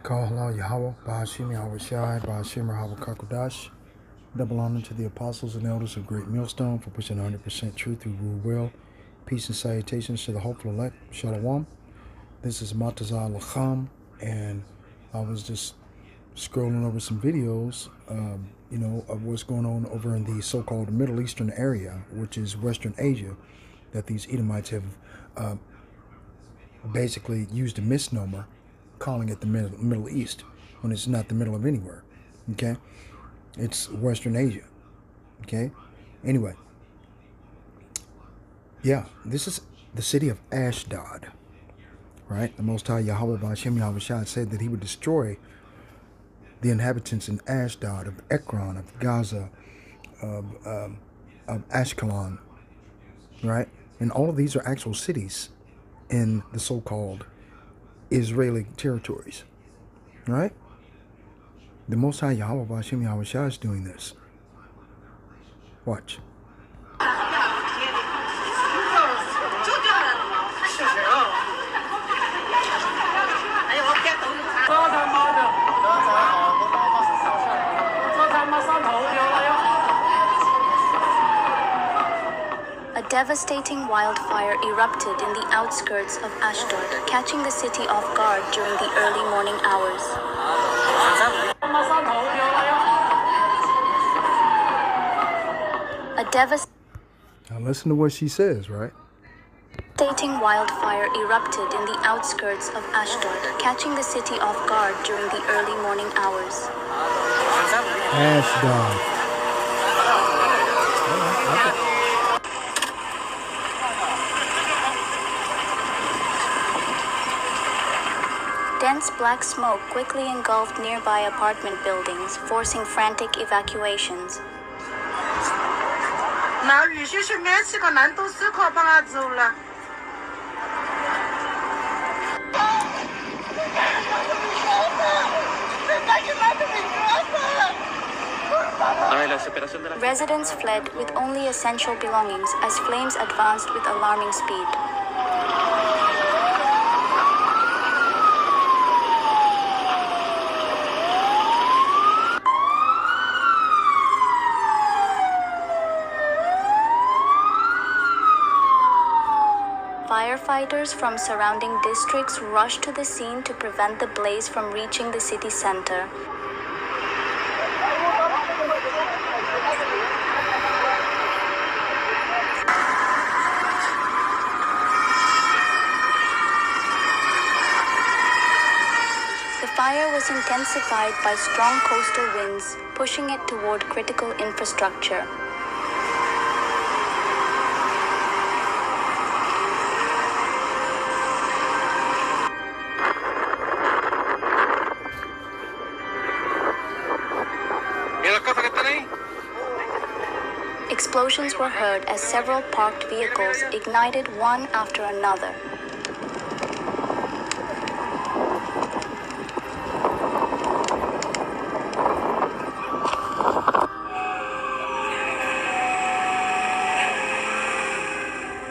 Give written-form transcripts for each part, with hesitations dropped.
Call halal Yahweh, Bahashim Yahweh Shai, Bahashim Rahawah Kakodash. Double honor to the apostles and elders of Great Millstone for pushing 100% truth through rule well. Peace and salutations to the hopeful elect. Shalom. This is Matazah Lacham, and I was just scrolling over some videos, of what's going on over in the so-called Middle Eastern area, which is Western Asia, that these Edomites have basically used a misnomer, calling it the Middle East, when it's not the middle of anywhere. Okay, it's Western Asia. Okay, anyway, yeah, this is the city of Ashdod, right? The Most High Yahweh Ba'ashem Yahweh Shai said that he would destroy the inhabitants in Ashdod, of Ekron, of Gaza, of Ashkelon, right? And all of these are actual cities in the so-called Israeli territories, right? The Most High Yahweh Ba'ashem Yahweh Shai is doing this. Watch. A devastating wildfire erupted in the outskirts of Ashdod, catching the city off guard during the early morning hours. Now listen to what she says, right? Devastating wildfire erupted in the outskirts of Ashdod, catching the city off guard during the early morning hours. Ashdod. Dense black smoke quickly engulfed nearby apartment buildings, forcing frantic evacuations. Residents fled with only essential belongings as flames advanced with alarming speed. Firefighters from surrounding districts rushed to the scene to prevent the blaze from reaching the city center. The fire was intensified by strong coastal winds, pushing it toward critical infrastructure. Explosions were heard as several parked vehicles ignited one after another.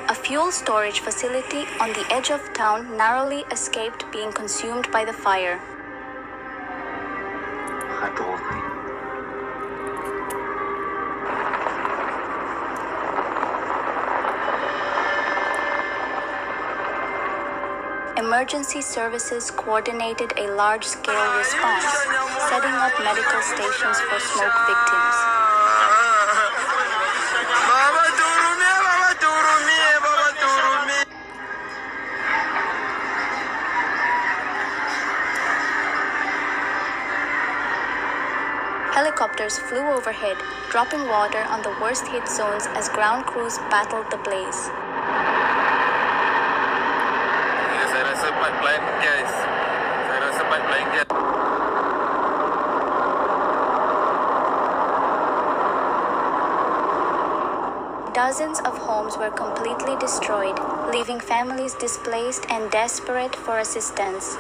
A fuel storage facility on the edge of town narrowly escaped being consumed by the fire. Emergency services coordinated a large-scale response, setting up medical stations for smoke victims. Helicopters flew overhead, dropping water on the worst-hit zones as ground crews battled the blaze. Dozens of homes were completely destroyed, leaving families displaced and desperate for assistance.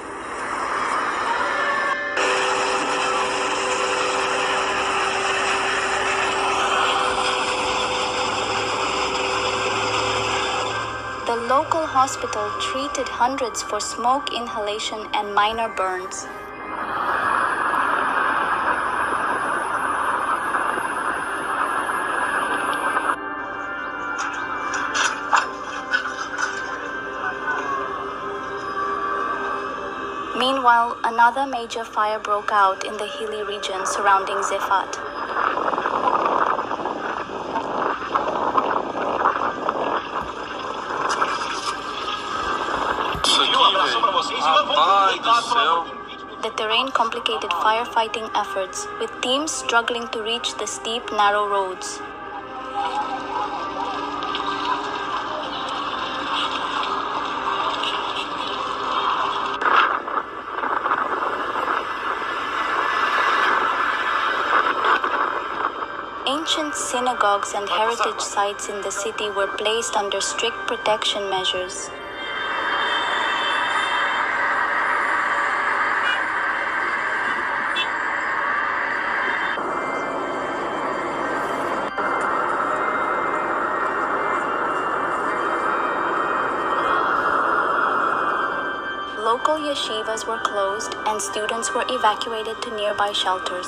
The local hospital treated hundreds for smoke inhalation and minor burns. Meanwhile, another major fire broke out in the hilly region surrounding Zefat. The terrain complicated firefighting efforts, with teams struggling to reach the steep, narrow roads. Ancient synagogues and heritage sites in the city were placed under strict protection measures. Local yeshivas were closed and students were evacuated to nearby shelters.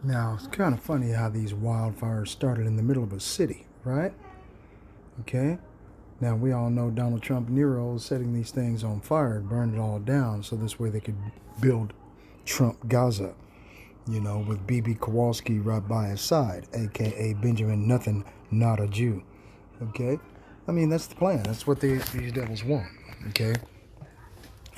Now, it's kind of funny how these wildfires started in the middle of a city, right? Okay. Now, we all know Donald Trump Nero is setting these things on fire, burned it all down, so this way they could build Trump Gaza, you know, with Bibi Kowalski right by his side, a.k.a. Benjamin Nothing, Not a Jew. Okay? I mean, that's the plan. That's what these devils want. Okay?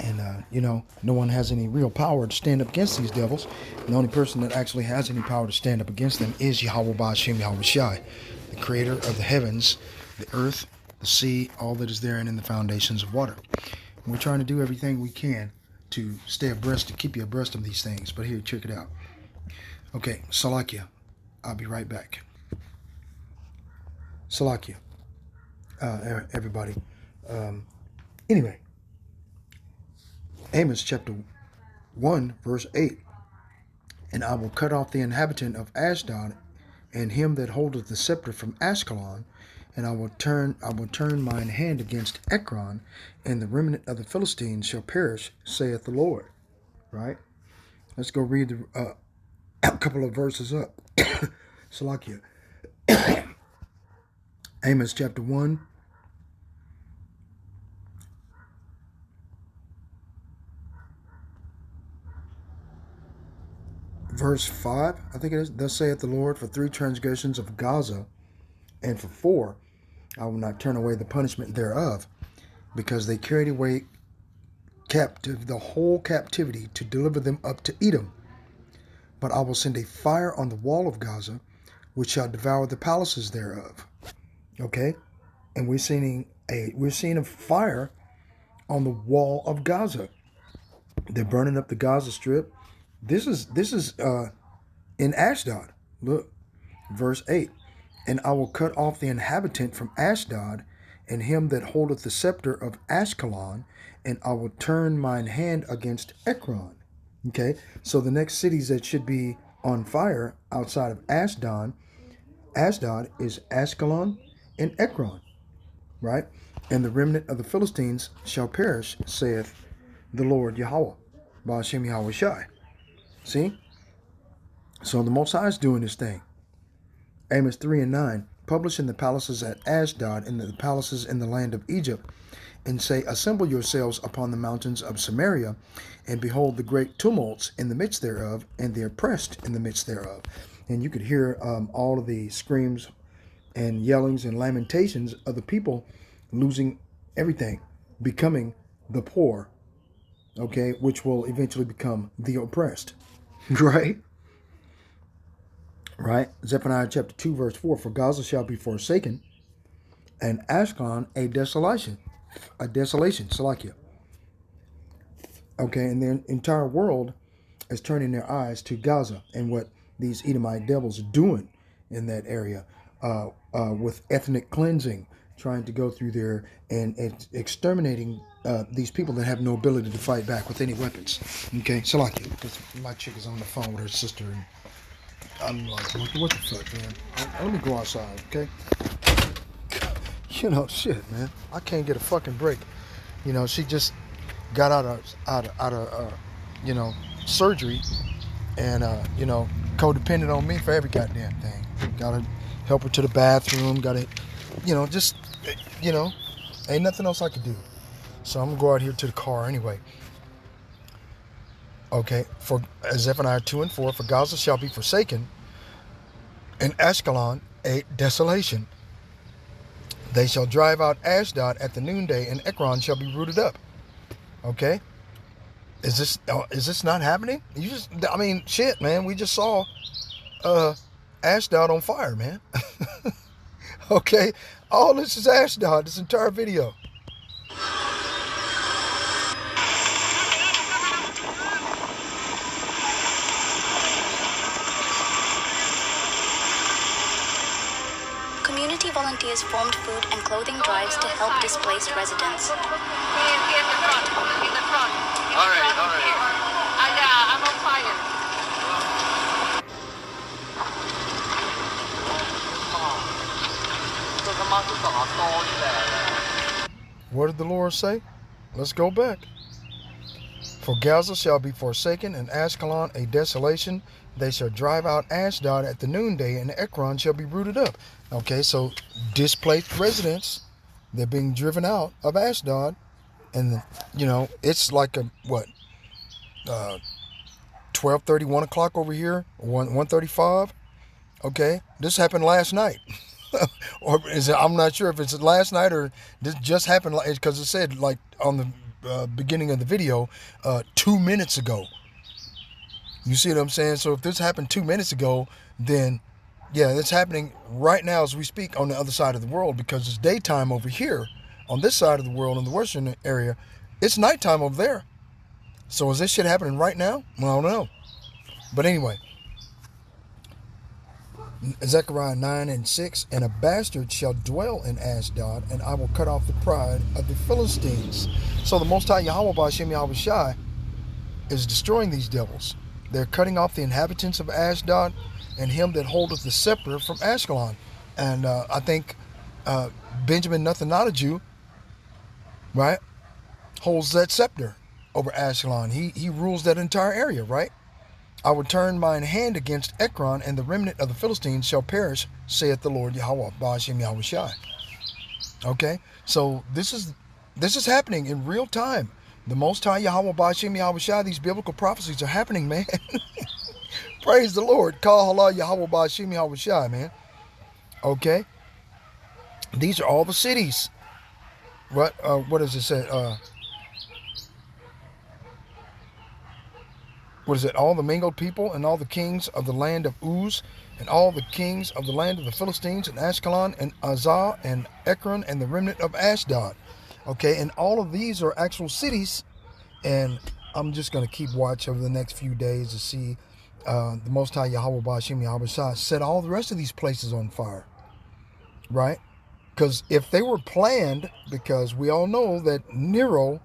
And, you know, no one has any real power to stand up against these devils. The only person that actually has any power to stand up against them is Yahweh Ba'ashem Yahweh Shai, the creator of the heavens, the earth, the sea, all that is therein in the foundations of water. And we're trying to do everything we can to stay abreast, to keep you abreast of these things. But here, check it out. Okay, Salakia. I'll be right back. Salakia. Everybody. Anyway. Amos chapter 1, verse 8. And I will cut off the inhabitant of Ashdod, and him that holdeth the scepter from Ashkelon, and I will turn mine hand against Ekron, and the remnant of the Philistines shall perish, saith the Lord. Right? Let's go read a couple of verses up. Salakia. Amos chapter 1. Verse 5, I think it is. Thus saith the Lord, for 3 transgressions of Gaza, and for 4, I will not turn away the punishment thereof, because they carried away captive the whole captivity to deliver them up to Edom. But I will send a fire on the wall of Gaza, which shall devour the palaces thereof. Okay, and we're seeing a fire on the wall of Gaza. They're burning up the Gaza Strip. This is in Ashdod. Look, verse 8. And I will cut off the inhabitant from Ashdod, and him that holdeth the scepter of Ashkelon, and I will turn mine hand against Ekron. Okay, so the next cities that should be on fire outside of Ashdod is Ashkelon and Ekron, right? And the remnant of the Philistines shall perish, saith the Lord Yahweh, Ba'ashem Yahweh Shai. See? So the Most High is doing this thing. Amos 3 and 9. Publish in the palaces at Ashdod, and the palaces in the land of Egypt, and say, assemble yourselves upon the mountains of Samaria, and behold the great tumults in the midst thereof, and the oppressed in the midst thereof. And you could hear all of the screams and yellings and lamentations of the people losing everything, becoming the poor, okay, which will eventually become the oppressed. Right? Right? Zephaniah chapter 2, verse 4. For Gaza shall be forsaken, and Ashkelon a desolation. Salakia. Okay, and the entire world is turning their eyes to Gaza and what these Edomite devils are doing in that area with ethnic cleansing, trying to go through there and exterminating these people that have no ability to fight back with any weapons. Okay, Salakia, because my chick is on the phone with her sister, and I'm like, what the fuck, man? Let me go outside, okay? You know, shit, man. I can't get a fucking break. You know, she just got out of you know, surgery, and you know, codependent on me for every goddamn thing. Gotta help her to the bathroom. Got to, just, ain't nothing else I could do. So I'm going to go out here to the car anyway. Okay, for Zephaniah 2 and 4, for Gaza shall be forsaken, and Ashkelon a desolation. They shall drive out Ashdod at the noonday, and Ekron shall be rooted up. Okay, is this not happening? Shit, man. We just saw Ashdod on fire, man. Okay, all this is Ashdod. This entire video. Community volunteers formed food and clothing drives to help displaced residents. In the front. All right. I'm on fire. What did the Lord say? Let's go back. For Gaza shall be forsaken, and Ashkelon a desolation. They shall drive out Ashdod at the noonday, and Ekron shall be rooted up. Okay, so displaced residents, they're being driven out of Ashdod. And, it's like 12:30, 1 o'clock over here, 1:35. Okay, this happened last night. Or I'm not sure if it's last night or this just happened, because it said like on the beginning of the video 2 minutes ago. You see what I'm saying? So if this happened 2 minutes ago, then yeah, it's happening right now as we speak on the other side of the world, because it's daytime over here on this side of the world in the western area. It's nighttime over there. So is this shit happening right now? Well, I don't know. But anyway, Zechariah 9 and 6, and a bastard shall dwell in Ashdod, and I will cut off the pride of the Philistines. So the Most High Yahweh Ba'ashem Yahweh Shai is destroying these devils. They're cutting off the inhabitants of Ashdod and him that holdeth the scepter from Ashkelon. And I think Benjamin Nethanyahu, right, holds that scepter over Ashkelon. He rules that entire area, right? I will turn mine hand against Ekron, and the remnant of the Philistines shall perish, saith the Lord Yahweh Ba'ashem Yahweh Shai. Okay, so this is happening in real time. The Most High Yahweh Ba'ashem Yahweh Shai, these biblical prophecies are happening, man. Praise the Lord. Call Allah Yahweh Ba'ashem Yahweh Shai, man. Okay, these are all the cities. What does it say? What is it? All the mingled people and all the kings of the land of Uz, and all the kings of the land of the Philistines, and Ashkelon and Azah and Ekron and the remnant of Ashdod. Okay, and all of these are actual cities, and I'm just going to keep watch over the next few days to see the Most High Yahweh Ba'ashem Yahweh Shai set all the rest of these places on fire, right? Because if they were planned, because we all know that Nero,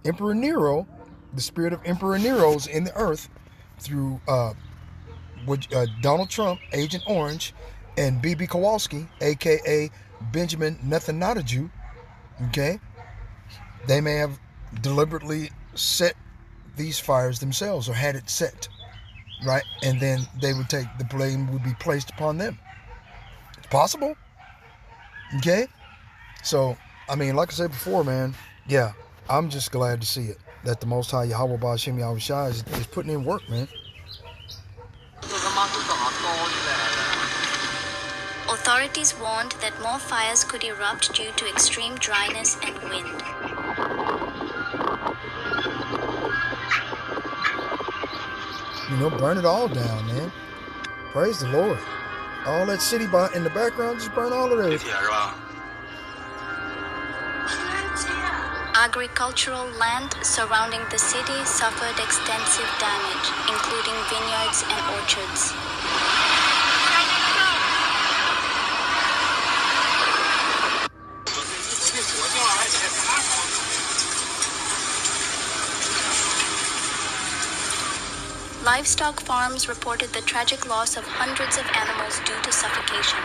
Emperor Nero, the spirit of Emperor Nero is in the earth through Donald Trump, Agent Orange, and B.B. Kowalski, a.k.a. Benjamin Nethanyahu. Okay, they may have deliberately set these fires themselves, or had it set, right? And then they would take the blame would be placed upon them. It's possible. Okay, so I mean, like I said before, man, yeah, I'm just glad to see it, that the Most High Yahweh Ba'ashem Yahweh Shai is putting in work, man. Authorities warned that more fires could erupt due to extreme dryness and wind. Burn it all down, man. Praise the Lord. All that city in the background, just burn all of that. Agricultural land surrounding the city suffered extensive damage, including vineyards and orchards. Livestock farms reported the tragic loss of hundreds of animals due to suffocation.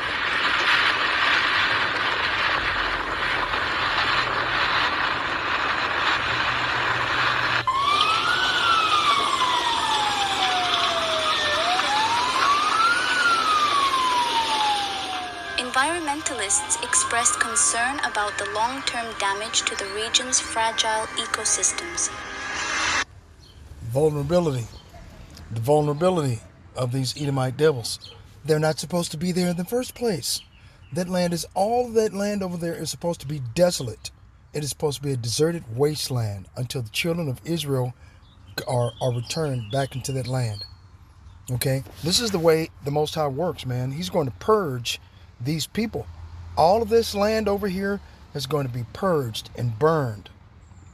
Environmentalists expressed concern about the long-term damage to the region's fragile ecosystems. Vulnerability. The vulnerability of these Edomite devils. They're not supposed to be there in the first place. All that land over there is supposed to be desolate. It is supposed to be a deserted wasteland until the children of Israel are returned back into that land. Okay? This is the way the Most High works, man. He's going to purge these people. All of this land over here is going to be purged and burned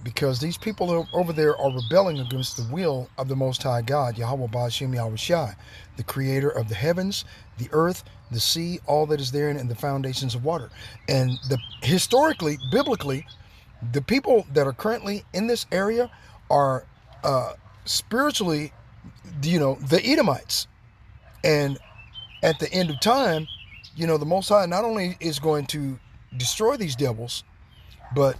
because these people over there are rebelling against the will of the Most High God, Yahweh Ba'ashem Yahweh Shai, the creator of the heavens, the earth, the sea, all that is therein, and the foundations of water. And historically, biblically, the people that are currently in this area are spiritually, the Edomites. And at the end of time, the Most High not only is going to destroy these devils, but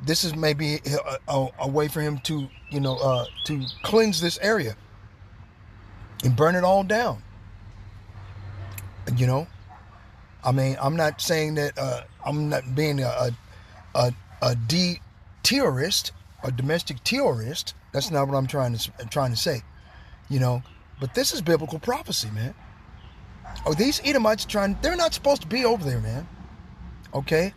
this is maybe a way for him to, to cleanse this area and burn it all down. I mean, I'm not saying that I'm not being a terrorist, a domestic terrorist. That's not what I'm trying to say, But this is biblical prophecy, man. Oh, these Edomites they're not supposed to be over there, man. Okay?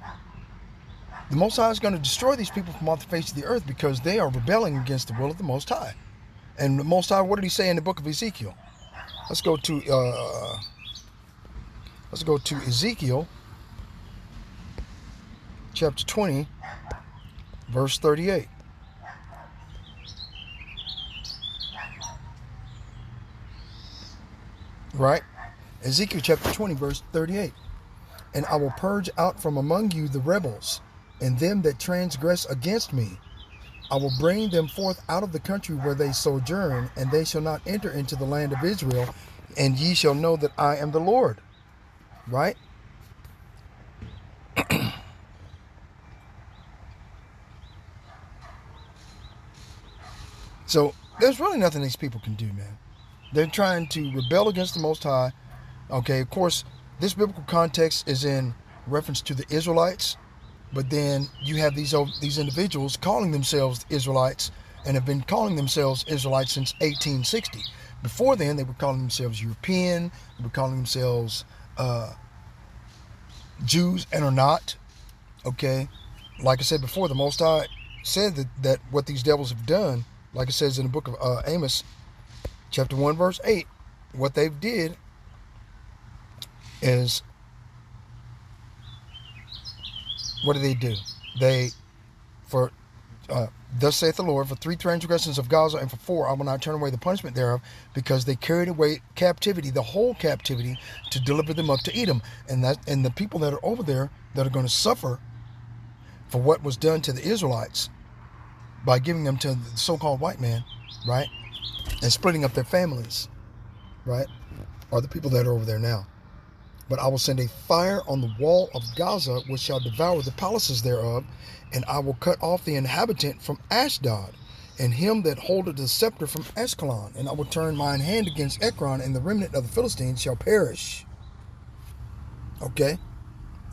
The Most High is going to destroy these people from off the face of the earth because they are rebelling against the will of the Most High. And the Most High, what did he say in the book of Ezekiel? Let's go to Ezekiel chapter 20, verse 38. Right? Ezekiel chapter 20, verse 38. And I will purge out from among you the rebels, and them that transgress against me. I will bring them forth out of the country where they sojourn, and they shall not enter into the land of Israel, and ye shall know that I am the Lord. Right? So there's really nothing these people can do, man. They're trying to rebel against the Most High. Okay, of course, this biblical context is in reference to the Israelites, but then you have these individuals calling themselves Israelites and have been calling themselves Israelites since 1860. Before then, they were calling themselves European, they were calling themselves Jews and are not. Okay, like I said before, the Most High said that what these devils have done, like it says in the book of Amos, chapter 1, verse 8, what they've did is, what do? Thus saith the Lord, for 3 transgressions of Gaza, and for 4 I will not turn away the punishment thereof, because they carried away captivity, the whole captivity, to deliver them up to Edom. And the people that are over there that are going to suffer for what was done to the Israelites by giving them to the so-called white man, right? And splitting up their families, right? Are the people that are over there now. But I will send a fire on the wall of Gaza, which shall devour the palaces thereof, and I will cut off the inhabitant from Ashdod, and him that holdeth the scepter from Ashkelon, and I will turn mine hand against Ekron, and the remnant of the Philistines shall perish. Okay?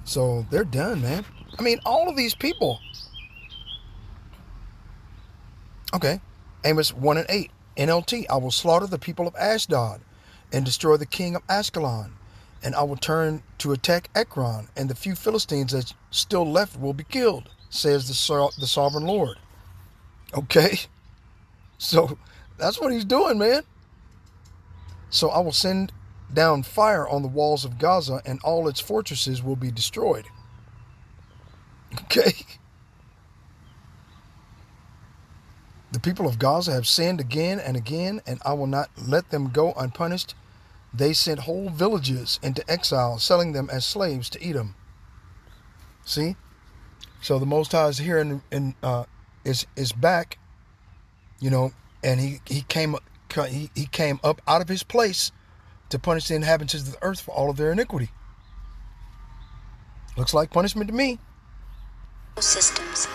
So they're done, man. I mean, all of these people. Okay. Amos 1 and 8. NLT. I will slaughter the people of Ashdod, and destroy the king of Ashkelon. And I will turn to attack Ekron, and the few Philistines that still left will be killed, says the sovereign Lord. Okay? So that's what he's doing, man. So I will send down fire on the walls of Gaza, and all its fortresses will be destroyed. Okay? The people of Gaza have sinned again and again, and I will not let them go unpunished. They sent whole villages into exile, selling them as slaves to Edom. See? So the Most High is here and is back, and he came up out of his place to punish the inhabitants of the earth for all of their iniquity. Looks like punishment to me. Systems.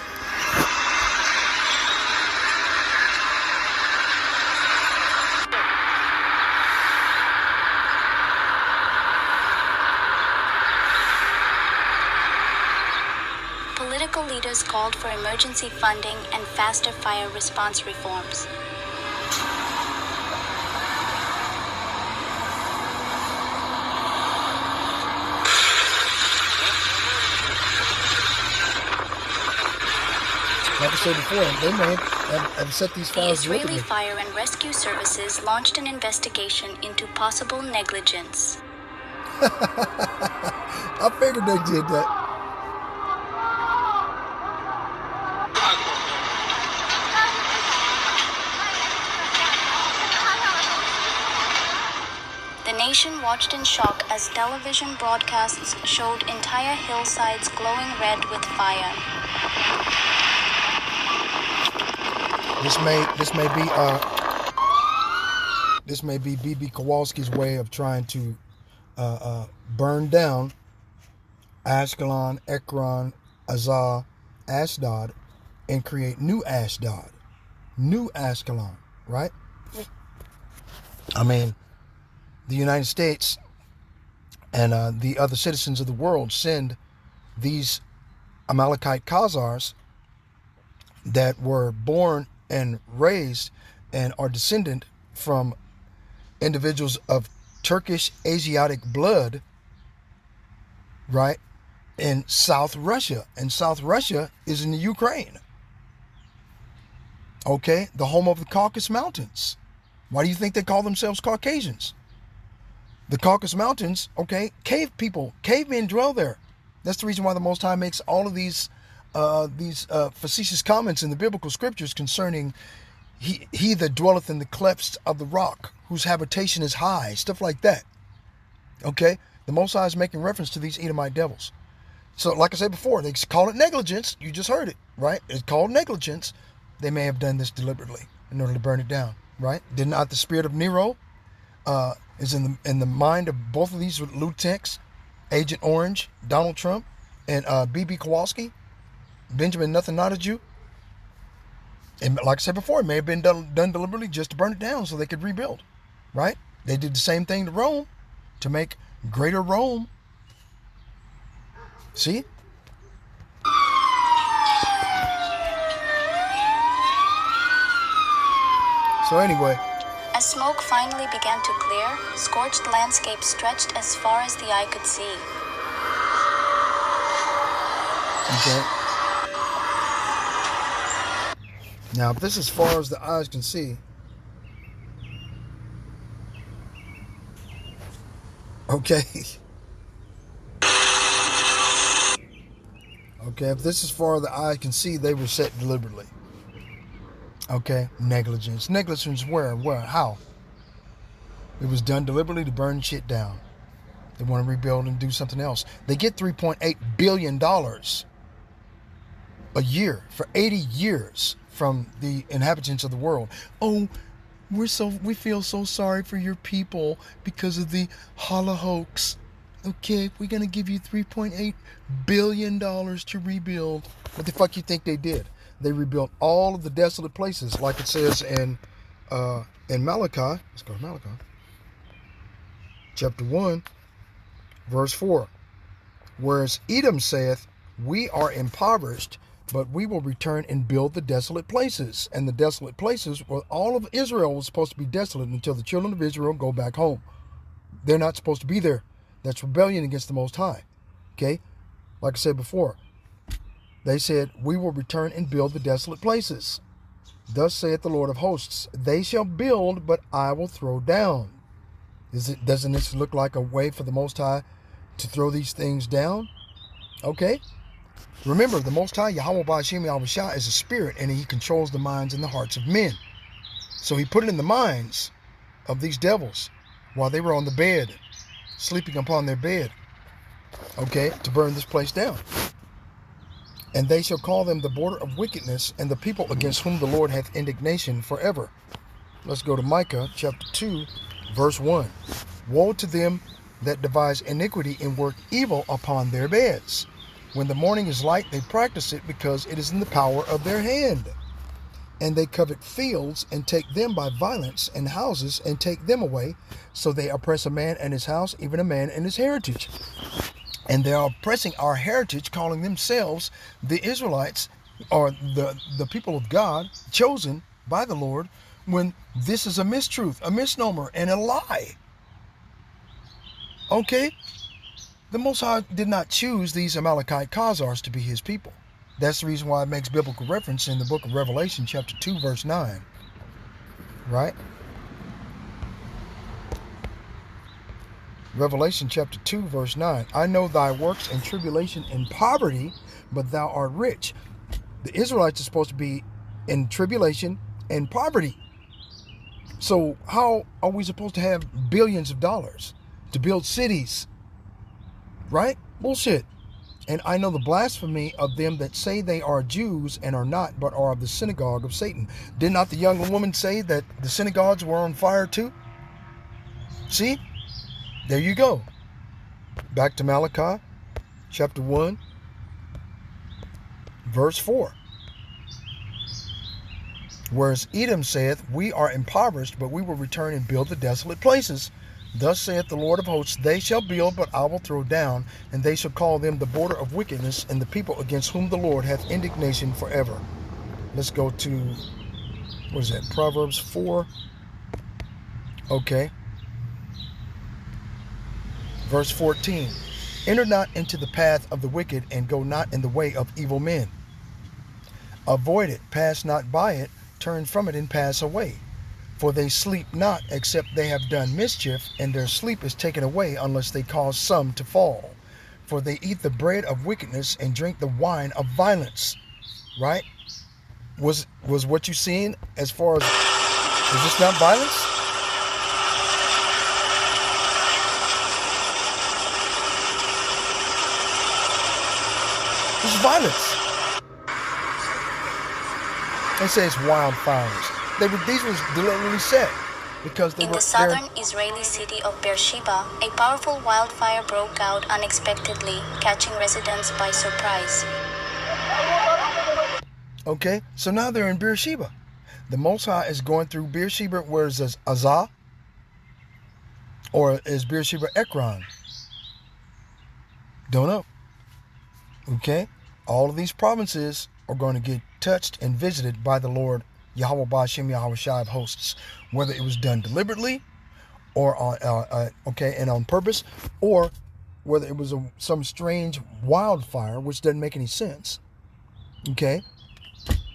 political leaders called for emergency funding and faster fire response reforms. Like I said before, they may have set these The fires Israeli deliberately. Fire and Rescue Services launched an investigation into possible negligence. I figured they did that. The nation watched in shock as television broadcasts showed entire hillsides glowing red with fire. This may be B.B. Kowalski's way of trying to burn down Ashkelon, Ekron, Azah, Ashdod, and create new Ashdod, new Ashkelon, right? I mean, the United States and the other citizens of the world send these Amalekite Khazars that were born and raised and are descendant from individuals of Turkish Asiatic blood, right, in South Russia. And South Russia is in the Ukraine. Okay, the home of the Caucasus Mountains. Why do you think they call themselves Caucasians? The Caucasus Mountains, okay, cavemen dwell there. That's the reason why the Most High makes all of these facetious comments in the biblical scriptures concerning he that dwelleth in the clefts of the rock, whose habitation is high, stuff like that. Okay, the Most High is making reference to these Edomite devils. So, like I said before, they call it negligence. You just heard it, right? It's called negligence. They may have done this deliberately in order to burn it down, right? Did not the spirit of Nero is in the mind of both of these lieutenants, Agent Orange, Donald Trump, and B.B. Kowalski, Benjamin Netanyahu? And like I said before, it may have been done deliberately just to burn it down so they could rebuild, right? They did the same thing to Rome to make greater Rome. See? So anyway, As smoke finally began to clear, scorched landscape stretched as far as the eye could see. okay. Now, if this is as far as the eyes can see, okay. Okay, if this is as far as the eye can see, they were set deliberately. Okay, negligence. Negligence where? How? It was done deliberately to burn shit down. They want to rebuild and do something else. They get $3.8 billion a year for 80 years from the inhabitants of the world. Oh, we feel so sorry for your people because of the Holocaust. Okay, we're going to give you $3.8 billion to rebuild. What the fuck you think they did? They rebuilt all of the desolate places, like it says in Malachi. Let's go to Malachi. Chapter 1, verse 4. Whereas Edom saith, we are impoverished, but we will return and build the desolate places. And the desolate places, well, all of Israel was supposed to be desolate until the children of Israel go back home. They're not supposed to be there. That's rebellion against the Most High. Okay? Like I said before, they said, we will return and build the desolate places. Thus saith the Lord of hosts, they shall build, but I will throw down. Doesn't this look like a way for the Most High to throw these things down? Okay? Remember, the Most High, Yahweh Ba'ashem Yahushua, is a spirit, and he controls the minds and the hearts of men. So he put it in the minds of these devils while they were on the bed, sleeping upon their bed, okay, to burn this place down. And they shall call them the border of wickedness, and the people against whom the Lord hath indignation forever. Let's go to Micah chapter 2, verse 1. Woe to them that devise iniquity and work evil upon their beds. When the morning is light, they practice it, because it is in the power of their hand. And they covet fields, and take them by violence, and houses, and take them away. So they oppress a man and his house, even a man and his heritage. And they are oppressing our heritage, calling themselves the Israelites, or the people of God, chosen by the Lord, when this is a mistruth, a misnomer, and a lie. Okay? The Most High did not choose these Amalekite Khazars to be his people. That's the reason why it makes biblical reference in the book of Revelation, chapter 2, verse 9. Right? Revelation chapter 2, verse 9. I know thy works and tribulation and poverty, but thou art rich. The Israelites are supposed to be in tribulation and poverty. So how are we supposed to have billions of dollars to build cities? Right? Bullshit. And I know the blasphemy of them that say they are Jews and are not, but are of the synagogue of Satan. Did not the young woman say that the synagogues were on fire too? See? There you go. Back to Malachi, chapter 1, verse 4. Whereas Edom saith, we are impoverished, but we will return and build the desolate places. Thus saith the Lord of hosts, they shall build, but I will throw down, and they shall call them the border of wickedness, and the people against whom the Lord hath indignation forever. Let's go to, what is that, Proverbs 4? Okay. Verse 14, enter not into the path of the wicked, and go not in the way of evil men. Avoid it, pass not by it, turn from it and pass away. For they sleep not, except they have done mischief, and their sleep is taken away, unless they cause some to fall. For they eat the bread of wickedness, and drink the wine of violence. Right? Was what you seen as far as, is this not violence? This is violence. They say it's wildfires. These was deliberately set because they in were the southern Israeli city of Beersheba, a powerful wildfire broke out unexpectedly, catching residents by surprise. Okay, so now they're in Beersheba. The Most High is going through Beersheba, where is this, Azah? Or is Beersheba Ekron? Don't know. Okay, all of these provinces are going to get touched and visited by the Lord Yahweh Ba'ashem Yahweh Shai of hosts, whether it was done deliberately or on and on purpose, or whether it was some strange wildfire, which doesn't make any sense. Okay,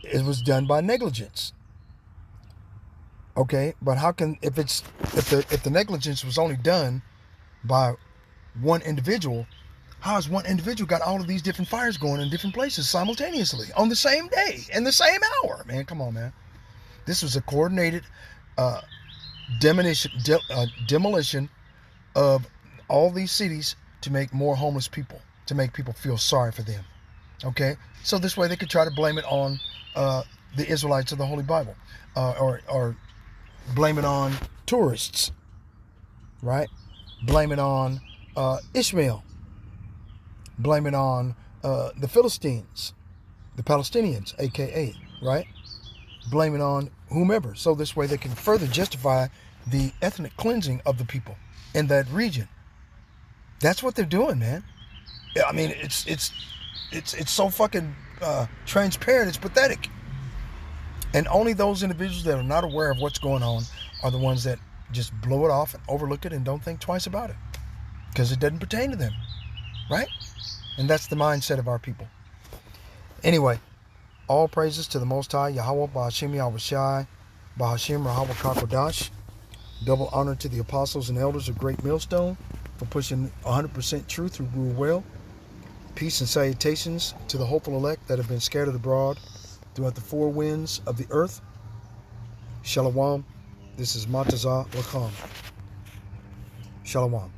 it was done by negligence. Okay, but how can, if the negligence was only done by one individual, how has one individual got all of these different fires going in different places simultaneously on the same day, in the same hour? Man, come on, man. This was a coordinated demolition of all these cities to make more homeless people, to make people feel sorry for them. Okay, so this way they could try to blame it on the Israelites of the Holy Bible, or blame it on tourists, right? Blame it on Ishmael. Blame it on the Philistines, the Palestinians, aka, right? Blame it on whomever. So this way they can further justify the ethnic cleansing of the people in that region. That's what they're doing, man. I mean, it's so fucking transparent. It's pathetic. And only those individuals that are not aware of what's going on are the ones that just blow it off and overlook it and don't think twice about it, because it doesn't pertain to them, right? And that's the mindset of our people. Anyway, all praises to the Most High, Yahweh Ba'ashem Yahweh Shai, Ba'ashem Rahawah Kakodash. Double honor to the apostles and elders of Great Millstone for pushing 100% truth through rule well. Peace and salutations to the hopeful elect that have been scattered abroad throughout the four winds of the earth. Shalom. This is Matazah Lakam. Shalom.